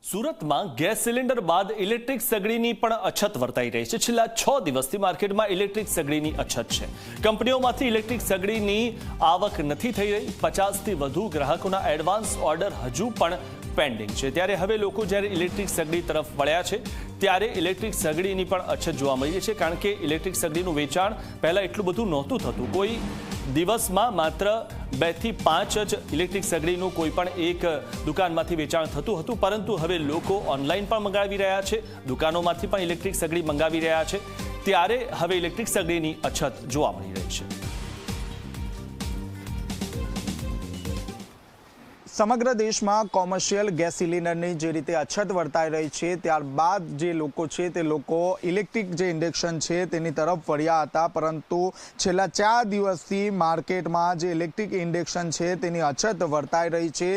સુરતમાં gas cylinder બાદ electric સગડીની પણ અછત વર્તાઈ રહી છે। છેલ્લા 6 દિવસથી માર્કેટમાં ઇલેક્ટ્રિક સગડીની અછત છે। કંપનીઓમાંથી ઇલેક્ટ્રિક સગડીની આવક નથી થઈ રહી। 50થી વધુ ગ્રાહકોના એડવાન્સ ઓર્ડર હજુ પણ પેન્ડિંગ છે। ત્યારે હવે લોકો જ્યારે ઇલેક્ટ્રિક સગડી તરફ વળ્યા છે ત્યારે ઇલેક્ટ્રિક સગડીની પણ અછત જોવા મળી રહી છે, કારણ કે ઇલેક્ટ્રિક સગડીનું વેચાણ પહેલા એટલું બધું નહોતું થતું। કોઈ દિવસમાં માત્ર 2 થી 5 જ ઇલેક્ટ્રિક સગડીનું કોઈ પણ એક દુકાનમાંથી વેચાણ થતું હતું, પરંતુ હવે લોકો ઓનલાઈન પણ મંગાવી રહ્યા છે, દુકાનોમાંથી પણ ઇલેક્ટ્રિક સગડી મંગાવી રહ્યા છે। ત્યારે હવે ઇલેક્ટ્રિક સગડીની અછત જોવા મળી રહી છે। સમગ્ર દેશમાં કોમર્શિયલ ગેસ સિલિન્ડરની જે રીતે અછત વર્તાઈ રહી છે, ત્યારબાદ જે લોકો છે તે લોકો ઇલેક્ટ્રિક જે ઇન્ડક્શન છે તેની તરફ વળ્યા હતા, પરંતુ છેલ્લા 4 દિવસથી માર્કેટમાં જે ઇલેક્ટ્રિક ઇન્ડક્શન છે તેની અછત વર્તાઈ રહી છે।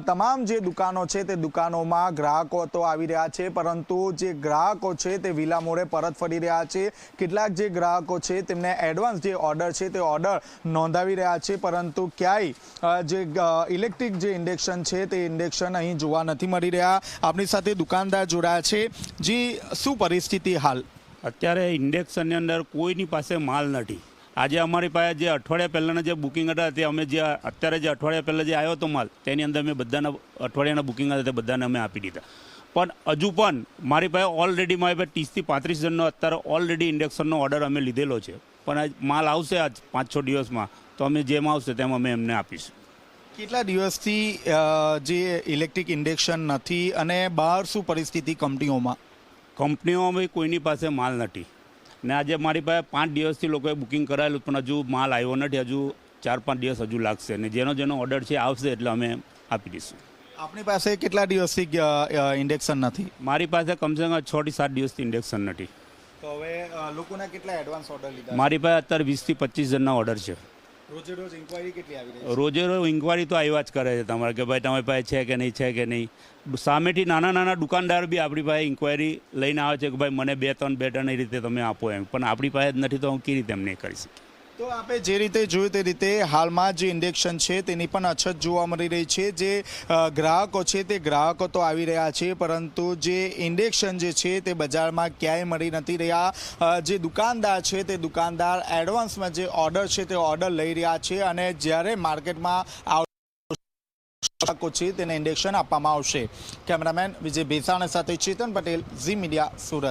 તમામ જે દુકાનો છે તે દુકાનોમાં ગ્રાહકો તો આવી રહ્યા છે, પરંતુ જે ગ્રાહકો છે તે વિલા મોડે પરત ફરી રહ્યા છે। કેટલાક જે ગ્રાહકો છે તેમને એડવાન્સ જે ઓર્ડર છે તે ઓર્ડર નોંધાવી રહ્યા છે, પરંતુ ક્યાંય જે ઇલેક્ટ્રિક જે ઇન્ડક્શન છે તે ઇન્ડક્શન અહીં જોવા નથી મળી રહ્યા। આપણી સાથે દુકાનદાર જોડાયા છે। જી, શું પરિસ્થિતિ હાલ? અત્યારે ઇન્ડક્શનની અંદર કોઈની પાસે માલ નથી। આજે અમારી પાસે જે અઠવાડિયા પહેલાંના જે બુકિંગ હતા તે અમે જે અત્યારે જે અઠવાડિયા પહેલાં જે આવ્યો હતો માલ તેની અંદર અમે બધાના અઠવાડિયાના બુકિંગ હતા તે બધાને અમે આપી દીધા, પણ હજુ પણ મારી પાસે ઓલરેડી મારી પાસે 30 થી 35 જણનો અત્યારે ઓલરેડી ઇન્ડક્શનનો ઓર્ડર અમે લીધેલો છે, પણ આજ માલ આવશે આજ 5-6 દિવસમાં તો અમે જેમ આવશે તેમ અમે એમને આપીશું। કેટલા દિવસથી જે ઇલેક્ટ્રિક ઇન્ડક્શન નથી અને બહાર શું પરિસ્થિતિ કંપનીઓમાં? કંપનીઓમાં કોઈની પાસે માલ નથી ને આજે મારી પાસે 5 દિવસથી લોકોએ બુકિંગ કરાયેલું, પણ હજુ માલ આવ્યો નથી। હજુ 4-5 દિવસ હજુ લાગશે ને જેનો ઓર્ડર છે આવશે એટલે અમે આપી દઈશું। આપણી પાસે કેટલા દિવસથી ઇન્ડક્શન નથી? મારી પાસે કમસે કમ 6 થી 7 દિવસથી ઇન્ડક્શન નથી। તો હવે લોકોના કેટલા એડવાન્સ ઓર્ડર લીધા? મારી પાસે અત્યારે 20 થી 25 જણના ઓર્ડર છે। રોજે રોજ ઇન્ક્વાયરી કેટલી આવી રહી છે? રોજે રોજ ઇન્ક્વાયરી તો આવ્યા જ કરે છે તમારે કે ભાઈ તમારી પાસે છે કે નહીં, છે કે નહીં। સામેથી નાના દુકાનદાર બી આપણી પાસે ઇન્ક્વાયરી લઈને આવે છે કે ભાઈ મને 2-3 એ રીતે તમે આપો એમ, પણ આપણી પાસે જ નથી તો હું કેવી રીતે એમ નહીં કરી શકીએ। તો આપણે જે રીતે જોયું તે રીતે હાલમાં જે ઇન્ડક્શન છે તેની પણ અછત જોવા મળી રહી છે। જે ગ્રાહકો છે તે ગ્રાહકો તો આવી રહ્યા છે, પરંતુ જે ઇન્ડક્શન જે છે તે બજારમાં ક્યાંય મળી નથી રહ્યા। જે દુકાનદાર છે તે દુકાનદાર એડવાન્સમાં જે ઓર્ડર છે તે ઓર્ડર લઈ રહ્યા છે, અને જ્યારે માર્કેટમાં ગ્રાહકો છે તેને ઇન્ડક્શન આપવામાં આવશે। કેમેરામેન વિજય ભેસાણા સાથે ચેતન પટેલ, ઝી મીડિયા, સુરત।